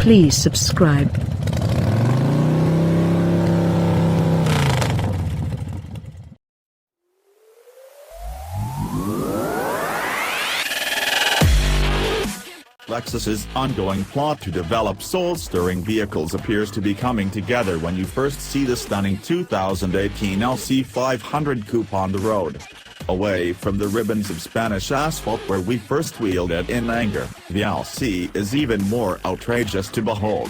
Please subscribe. Lexus's ongoing plot to develop soul-stirring vehicles appears to be coming together when you first see the stunning 2018 LC500 coupe on the road. Away from the ribbons of Spanish asphalt where we first wheeled it in anger, the LC is even more outrageous to behold.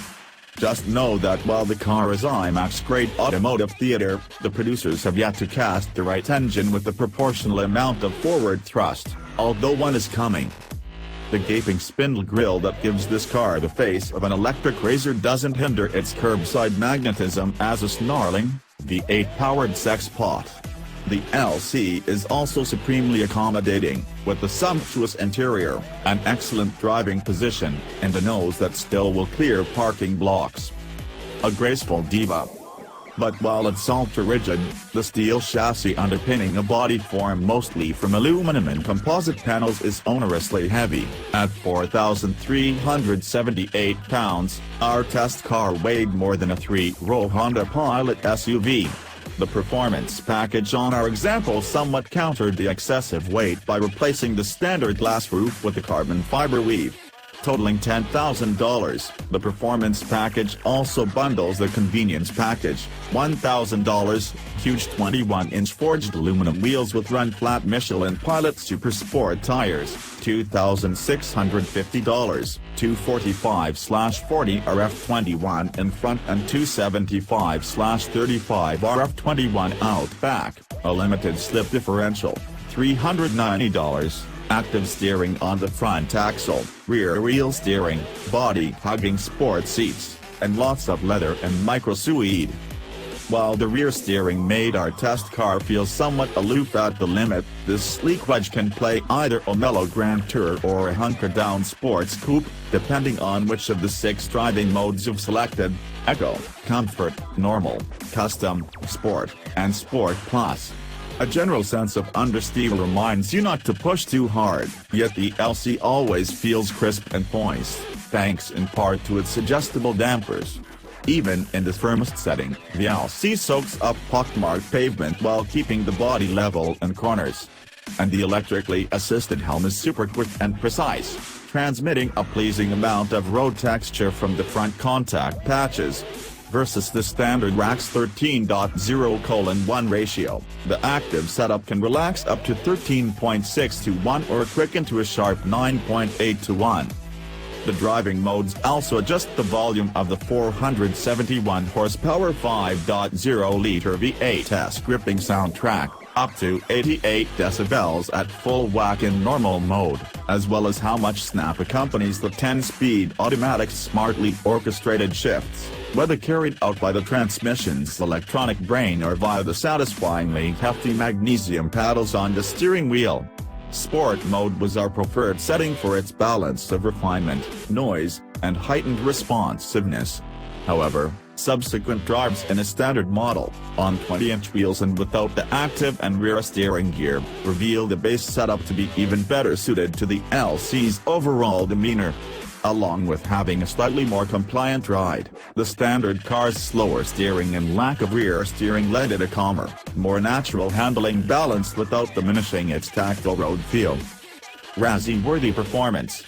Just know that while the car is IMAX-grade automotive theater, the producers have yet to cast the right engine with the proportional amount of forward thrust, although one is coming. The gaping spindle grille that gives this car the face of an electric razor doesn't hinder its curbside magnetism as a snarling, V8-powered sex pot. The LC is also supremely accommodating, with a sumptuous interior, an excellent driving position, and a nose that still will clear parking blocks. A graceful diva. But while it's ultra-rigid, the steel chassis underpinning a body form mostly from aluminum and composite panels is onerously heavy. At 4,378 pounds, our test car weighed more than a 3-row Honda Pilot SUV. The performance package on our example somewhat countered the excessive weight by replacing the standard glass roof with a carbon fiber weave. Totaling $10,000, the performance package also bundles the convenience package, $1,000, huge 21-inch forged aluminum wheels with run-flat Michelin Pilot Super Sport tires, $2,650, 245/40 RF21 in front and 275/35 RF21 out back, a limited slip differential, $390. Active steering on the front axle, rear wheel steering, body-hugging sport seats, and lots of leather and micro-suede. While the rear steering made our test car feel somewhat aloof at the limit, this sleek wedge can play either a mellow Grand Tour or a hunker-down sports coupe, depending on which of the 6 driving modes you've selected: Eco, Comfort, Normal, Custom, Sport, and Sport Plus. A general sense of understeer reminds you not to push too hard, yet the LC always feels crisp and poised, thanks in part to its adjustable dampers. Even in the firmest setting, the LC soaks up pockmarked pavement while keeping the body level in corners. And the electrically assisted helm is super quick and precise, transmitting a pleasing amount of road texture from the front contact patches. Versus the standard RAC's 13:0:1 ratio, the active setup can relax up to 13.6:1 or quicken to a sharp 9.8:1. The driving modes also adjust the volume of the 471 horsepower 5.0-liter V8's gripping soundtrack, up to 88 decibels at full whack in normal mode, as well as how much snap accompanies the 10-speed automatic smartly orchestrated shifts, whether carried out by the transmission's electronic brain or via the satisfyingly hefty magnesium paddles on the steering wheel. Sport mode was our preferred setting for its balance of refinement, noise, and heightened responsiveness. However, subsequent drives in a standard model, on 20-inch wheels and without the active and rear steering gear, reveal the base setup to be even better suited to the LC's overall demeanor. Along with having a slightly more compliant ride, the standard car's slower steering and lack of rear steering led it a calmer, more natural handling balance without diminishing its tactile road feel. Razzie-worthy performance.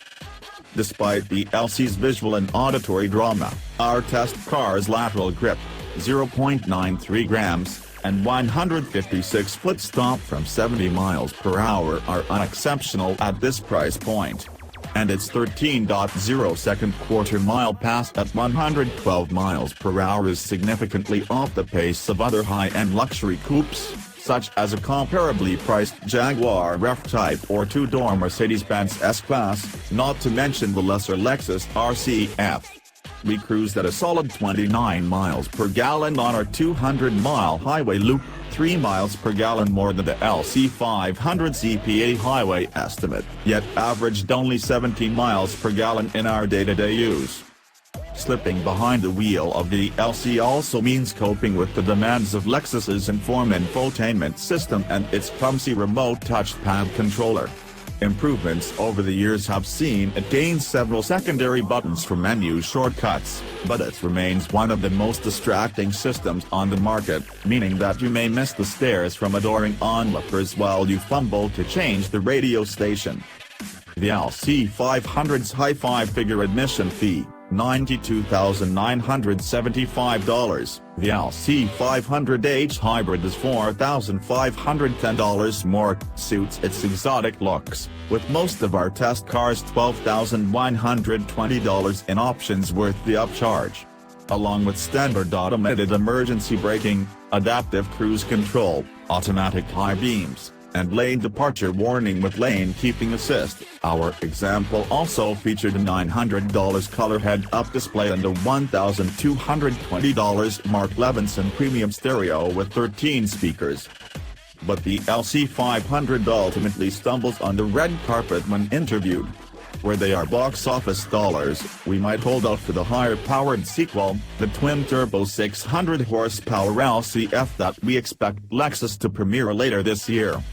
Despite the LC's visual and auditory drama, our test car's lateral grip, 0.93 grams, and 156 foot-stomp from 70 miles per hour are unexceptional at this price point. And its 13.0 second quarter-mile pass at 112 miles per hour is significantly off the pace of other high-end luxury coupes, such as a comparably priced Jaguar F-Type or two-door Mercedes-Benz S-Class, not to mention the lesser Lexus RCF. We cruised at a solid 29 miles per gallon on our 200-mile highway loop, 3 miles per gallon more than the LC500's EPA highway estimate, yet averaged only 17 miles per gallon in our day-to-day use. Slipping behind the wheel of the LC also means coping with the demands of Lexus's Inform infotainment system and its clumsy remote touchpad controller. Improvements over the years have seen it gain several secondary buttons for menu shortcuts, but it remains one of the most distracting systems on the market, meaning that you may miss the stares from adoring onlookers while you fumble to change the radio station. The LC500's high five-figure admission fee, $92,975. The LC500H Hybrid is $4,510 more, suits its exotic looks, with most of our test cars $12,120 in options worth the upcharge. Along with standard automated emergency braking, adaptive cruise control, automatic high beams, and lane departure warning with lane keeping assist, our example also featured a $900 color head-up display and a $1,220 Mark Levinson premium stereo with 13 speakers. But the LC500 ultimately stumbles on the red carpet when interviewed. Where they are box office dollars, we might hold out for the higher-powered sequel, the twin-turbo 600 horsepower LCF that we expect Lexus to premiere later this year.